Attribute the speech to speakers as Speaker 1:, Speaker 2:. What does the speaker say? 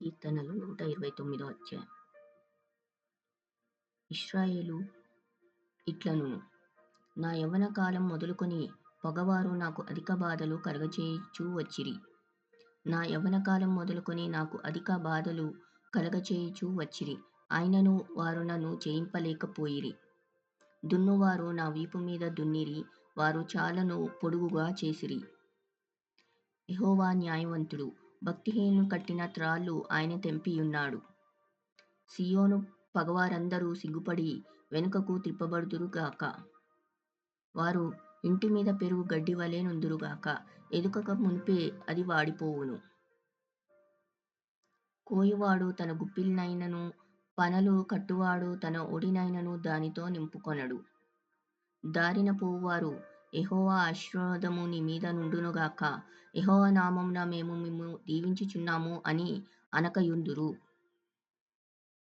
Speaker 1: కీర్తనలు 129 అధ్యాయం. ఇశ్రాయేలు ఇట్లనును, నా యవ్వన కాలం మొదలుకొని పగవారు నాకు అధిక బాధలు కలుగచేయుచూ వచ్చిరి. నా యవ్వన కాలం మొదలుకొని నాకు అధిక బాధలు కలగచేయుచూ వచ్చిరి. అయినను వారు నన్ను జయింపలేకపోయిరి. దున్నువారు నా వీపు మీద దున్నిరి, వారు చాలను పొడుగుగా చేసిరి. యెహోవా న్యాయవంతుడు, భక్తిహీనులు కట్టిన త్రాళ్ళు ఆయన తెంపియున్నాడు. సీయోను పగవారందరూ సిగ్గుపడి వెనుకకు త్రిప్పబడుదురుగాక. వారు ఇంటి మీద పెరుగు గడ్డివలె నుందురుగాక. ఎదుగక మునుపే అది వాడిపోవును. కోయువాడు తన గుప్పిలినైనను, పనలు కట్టువాడు తన ఒడినైనను దానితో నింపుకొనడు. దారిన పోవువారు, యెహోవా ఆశీర్వాదము నీ మీద నుండునుగాక, యెహోవా నామమున మేము మిమ్ము దీవించుచున్నాము అని అనకయుందురు.